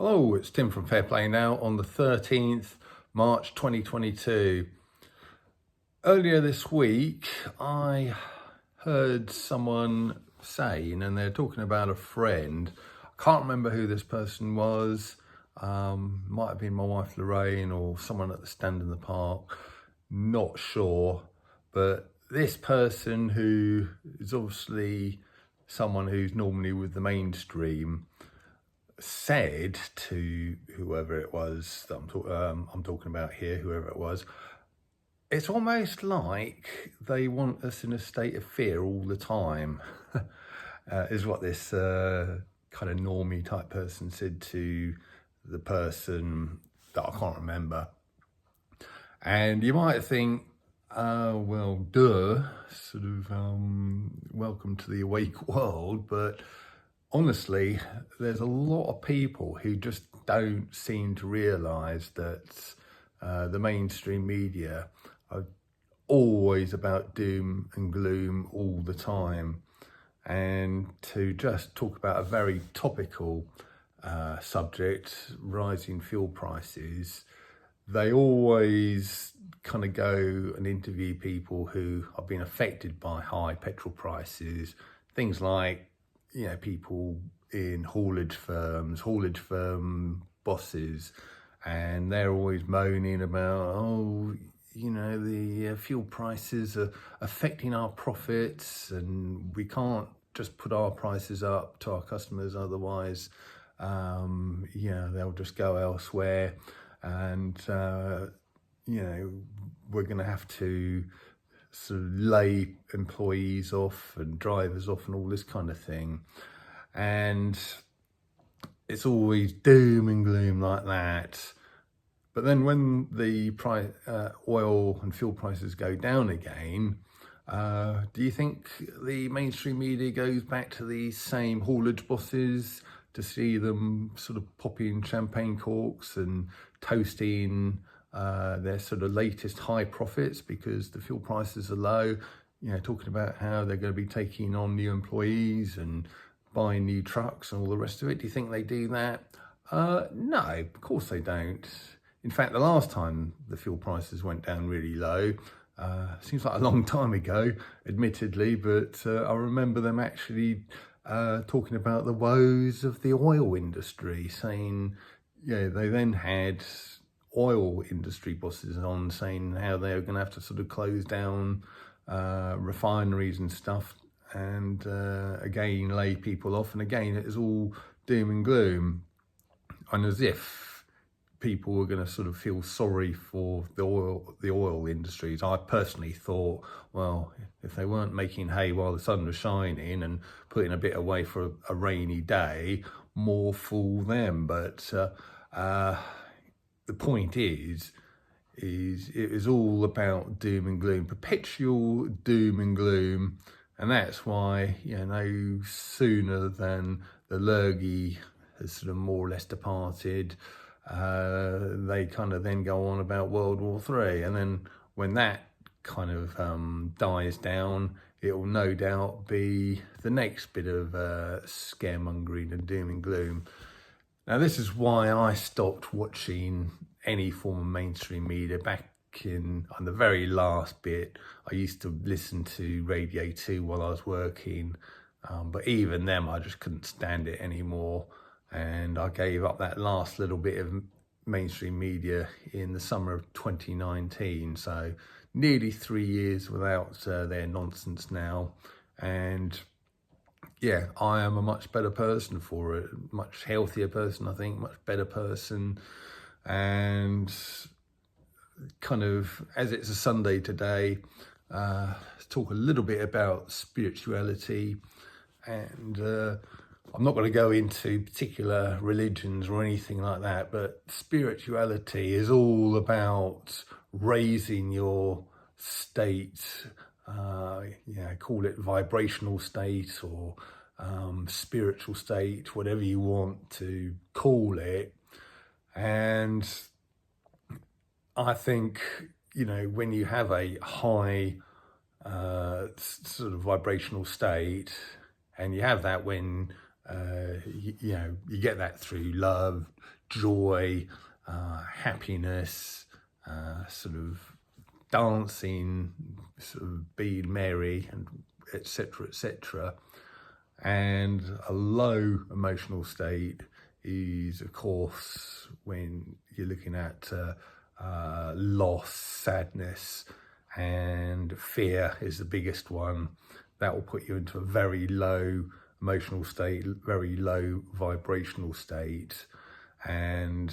Hello, it's Tim from Fair Play Now on the 13th March 2022. Earlier this week, I heard someone saying, and they're talking about a friend. I can't remember who this person was. Might have been my wife Lorraine or someone at the stand in the park. Not sure. But this person, who is obviously someone who's normally with the mainstream, said to whoever it was that I'm talking about here, whoever it was, it's almost like they want us in a state of fear all the time, is what this kind of normie type person said to the person that I can't remember. And you might think, well, duh, sort of welcome to the awake world, but honestly, there's a lot of people who just don't seem to realise that the mainstream media are always about doom and gloom all the time. And to just talk about a very topical subject, rising fuel prices, they always kind of go and interview people who have been affected by high petrol prices, things like, you know, people in haulage firm bosses, and they're always moaning about, oh, you know, the fuel prices are affecting our profits and we can't just put our prices up to our customers, otherwise, they'll just go elsewhere, and, we're going to have to sort of lay employees off and drivers off and all this kind of thing. And it's always doom and gloom like that. But then when the oil and fuel prices go down again, do you think the mainstream media goes back to these same haulage bosses to see them sort of popping champagne corks and toasting their sort of latest high profits because the fuel prices are low, talking about how they're going to be taking on new employees and buying new trucks and all the rest of it? Do you think they do that? No, of course they don't. In fact, the last time the fuel prices went down really low, seems like a long time ago, admittedly, but I remember them actually talking about the woes of the oil industry, saying, they then had oil industry bosses on saying how they're going to have to sort of close down refineries and stuff, and again lay people off, and again it is all doom and gloom, and as if people were going to sort of feel sorry for the oil industries. I personally thought, well, if they weren't making hay while the sun was shining and putting a bit away for a rainy day, more fool them. But the point is it is all about doom and gloom, perpetual doom and gloom. And that's why, no sooner than the Lurgy has sort of more or less departed, they kind of then go on about World War III. And then when that kind of dies down, it will no doubt be the next bit of scaremongering and doom and gloom. Now, this is why I stopped watching any form of mainstream media back on the very last bit. I used to listen to Radio 2 while I was working, but even them, I just couldn't stand it anymore. And I gave up that last little bit of mainstream media in the summer of 2019. So nearly 3 years without their nonsense now. And yeah, I am a much better person for it, much healthier person, I think, much better person. And kind of, as it's a Sunday today, talk a little bit about spirituality. And I'm not going to go into particular religions or anything like that, but spirituality is all about raising your state, call it vibrational state or spiritual state, whatever you want to call it. And I think, when you have a high sort of vibrational state, and you have that when You get that through love, joy, happiness, sort of dancing, sort of being merry, and etc., etc. And a low emotional state is, of course, when you're looking at loss, sadness, and fear is the biggest one. That will put you into a very low emotional state, very low vibrational state. And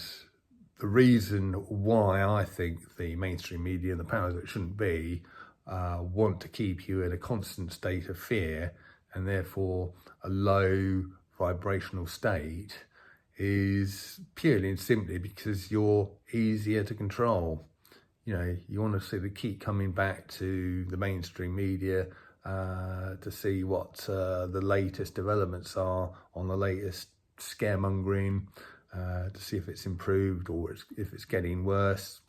the reason why I think the mainstream media and the powers that shouldn't be want to keep you in a constant state of fear and therefore a low vibrational state is purely and simply because you're easier to control. You want to sort of keep coming back to the mainstream media to see what the latest developments are on the latest scaremongering, to see if it's improved or if it's getting worse.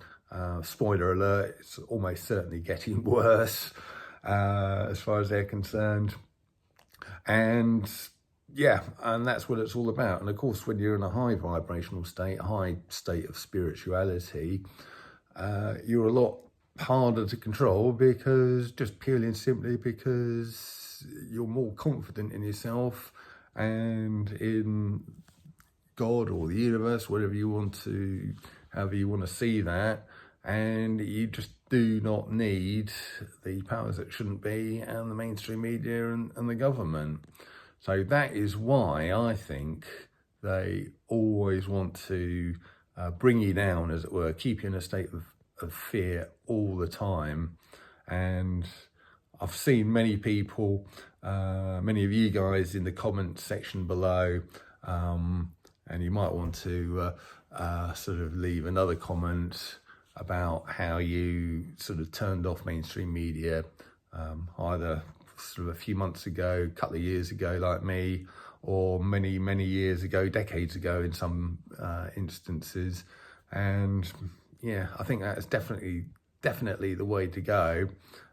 Spoiler alert, it's almost certainly getting worse as far as they're concerned. And that's what it's all about. And of course, when you're in a high vibrational state, a high state of spirituality, you're a lot harder to control because just purely and simply because you're more confident in yourself and in God or the universe, however you want to see that. And you just do not need the powers that shouldn't be and the mainstream media and the government. So that is why I think they always want to bring you down, as it were, keep you in a state of fear all the time. And I've seen many people, many of you guys in the comment section below, and you might want to sort of leave another comment about how you sort of turned off mainstream media, either sort of a few months ago, a couple of years ago like me, or many, many years ago, decades ago in some instances. And I think that's definitely the way to go.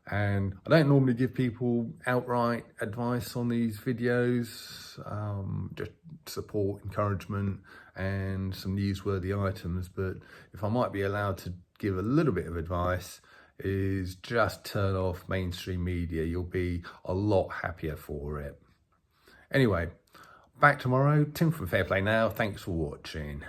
And I don't normally give people outright advice on these videos, just support, encouragement, and some newsworthy items. But if I might be allowed to give a little bit of advice, is just turn off mainstream media. You'll be a lot happier for it. Anyway, back tomorrow. Tim from Fair Play Now. Thanks for watching.